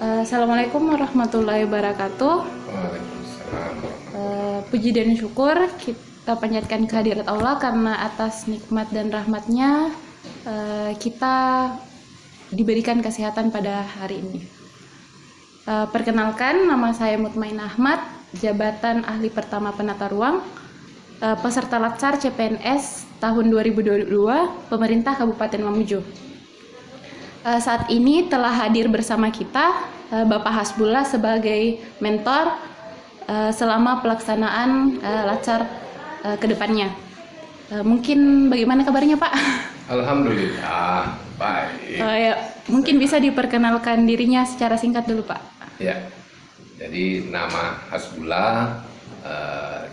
Assalamualaikum warahmatullahi wabarakatuh. Waalaikumsalam. Puji dan syukur kita panjatkan kehadirat Allah karena atas nikmat dan rahmatnya kita diberikan kesehatan pada hari ini. Perkenalkan, nama saya Mutmainah Ahmad, jabatan ahli pertama penata ruang, peserta Latsar CPNS tahun 2022, pemerintah Kabupaten Mamuju. Saat ini telah hadir bersama kita Bapak Hasbullah sebagai mentor selama pelaksanaan Latsar ke depannya. Mungkin bagaimana kabarnya, Pak? Alhamdulillah, baik. Mungkin bisa diperkenalkan dirinya secara singkat dulu, Pak. Ya, jadi nama Hasbullah,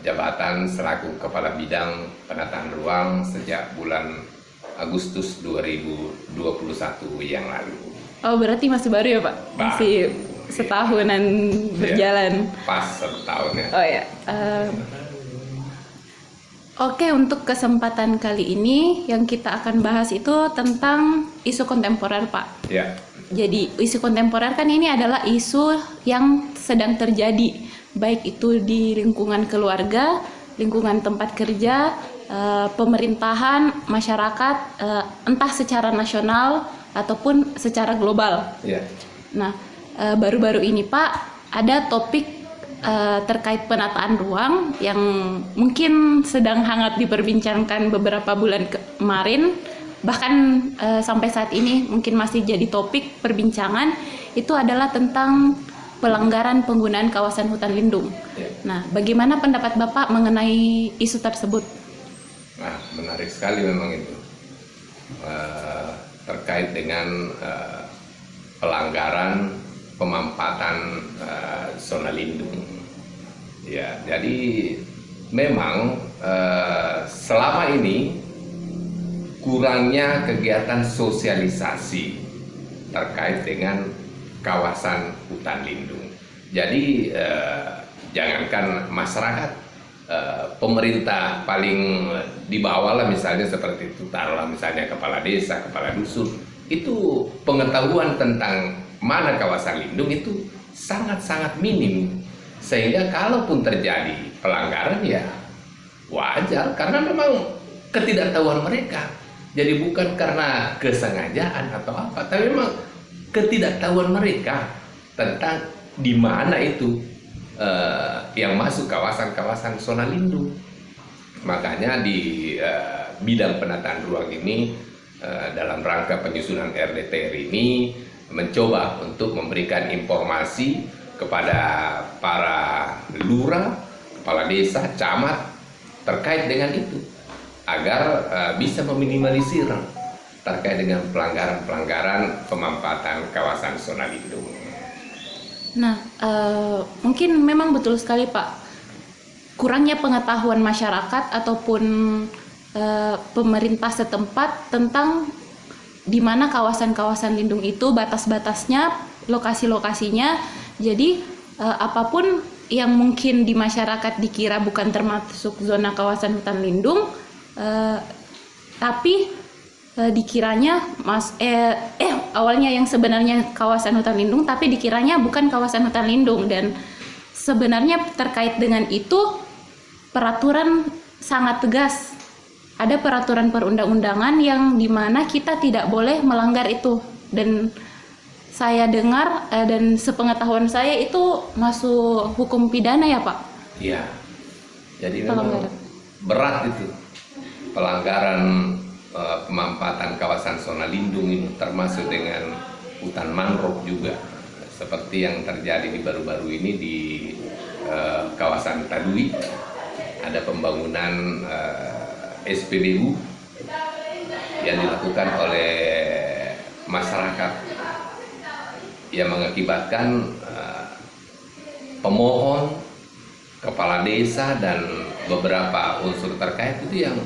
jabatan selaku Kepala Bidang Penataan Ruang sejak bulan Agustus 2021 yang lalu. Oh, berarti masih baru ya, Pak? Masih setahunan berjalan. Ya, pas setahun ya. Oh ya. Oke, untuk kesempatan kali ini yang kita akan bahas itu tentang isu kontemporer, Pak. Ya. Jadi isu kontemporer kan ini adalah isu yang sedang terjadi, baik itu di lingkungan keluarga, lingkungan tempat kerja, pemerintahan, masyarakat, entah secara nasional ataupun secara global. Ya. Nah, baru-baru ini Pak, ada topik terkait penataan ruang yang mungkin sedang hangat diperbincangkan beberapa bulan kemarin, bahkan sampai saat ini mungkin masih jadi topik perbincangan, itu adalah tentang pelanggaran penggunaan kawasan hutan lindung. Ya. Nah, bagaimana pendapat Bapak mengenai isu tersebut? Nah, menarik sekali memang itu terkait dengan pelanggaran pemampatan zona lindung. Ya, jadi memang selama ini kurangnya kegiatan sosialisasi terkait dengan kawasan hutan lindung. Jadi jangankan masyarakat, pemerintah paling di bawah lah, misalnya seperti itu, taruhlah misalnya kepala desa, kepala dusun, itu pengetahuan tentang mana kawasan lindung itu sangat-sangat minim, sehingga kalaupun terjadi pelanggaran ya wajar karena memang ketidaktahuan mereka. Jadi bukan karena kesengajaan atau apa, tapi memang ketidaktahuan mereka tentang di mana itu yang masuk kawasan-kawasan zona lindung. Makanya di bidang penataan ruang ini, dalam rangka penyusunan RDTR ini mencoba untuk memberikan informasi kepada para lurah, kepala desa, camat terkait dengan itu, agar bisa meminimalisir terkait dengan pelanggaran-pelanggaran pemampatan kawasan zona lindung. Nah, mungkin memang betul sekali Pak, kurangnya pengetahuan masyarakat ataupun pemerintah setempat tentang di mana kawasan-kawasan lindung itu, batas-batasnya, lokasi-lokasinya. Jadi apapun yang mungkin di masyarakat dikira bukan termasuk zona kawasan hutan lindung, tapi dikiranya awalnya yang sebenarnya kawasan hutan lindung, tapi dikiranya bukan kawasan hutan lindung. Dan sebenarnya terkait dengan itu peraturan sangat tegas. Ada peraturan perundang-undangan yang dimana kita tidak boleh melanggar itu. Dan saya dengar dan sepengetahuan saya itu masuk hukum pidana ya Pak? Iya. Jadi memang berat itu pelanggaran pemampatan kawasan zona lindung ini, termasuk dengan hutan mangrove juga, seperti yang terjadi di baru-baru ini di kawasan Tadui. Ada pembangunan SPBU yang dilakukan oleh masyarakat yang mengakibatkan pemohon, kepala desa dan beberapa unsur terkait itu yang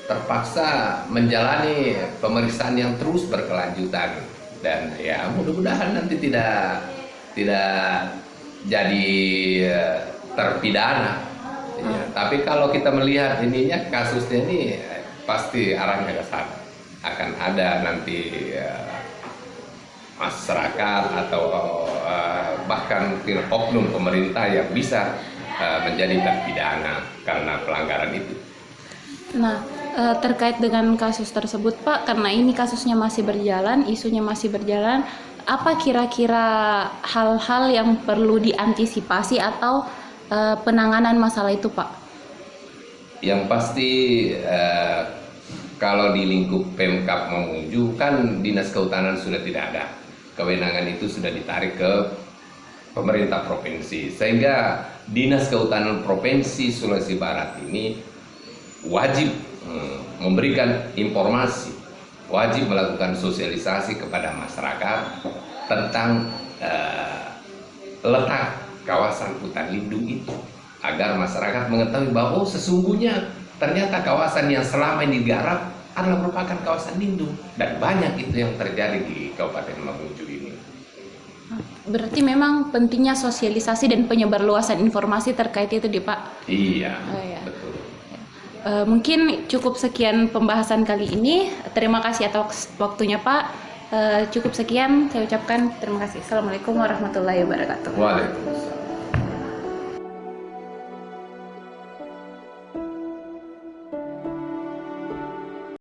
terpaksa menjalani pemeriksaan yang terus berkelanjutan. Dan ya mudah-mudahan nanti tidak jadi terpidana. Ya, tapi kalau kita melihat ininya, kasusnya ini pasti arahnya ke sana. Akan ada nanti masyarakat atau bahkan oknum pemerintah yang bisa menjadi terpidana karena pelanggaran itu. Nah, terkait dengan kasus tersebut Pak, karena ini kasusnya masih berjalan, isunya masih berjalan, apa kira-kira hal-hal yang perlu diantisipasi atau penanganan masalah itu Pak? Yang pasti kalau di lingkup Pemkab Mamuju kan Dinas Kehutanan sudah tidak ada. Kewenangan itu sudah ditarik ke pemerintah provinsi, sehingga Dinas Kehutanan Provinsi Sulawesi Barat ini wajib memberikan informasi, wajib melakukan sosialisasi kepada masyarakat tentang letak kawasan hutan lindung itu, agar masyarakat mengetahui bahwa sesungguhnya ternyata kawasan yang selama ini digarap adalah merupakan kawasan lindung, dan banyak itu yang terjadi di Kabupaten Mamuju ini. Berarti memang pentingnya sosialisasi dan penyebarluasan informasi terkait itu di Pak? Iya, Oh, iya. betul. Mungkin cukup sekian pembahasan kali ini. Terima kasih atas waktunya Pak. Cukup sekian saya ucapkan terima kasih. Assalamualaikum warahmatullahi wabarakatuh. Waalaikumsalam.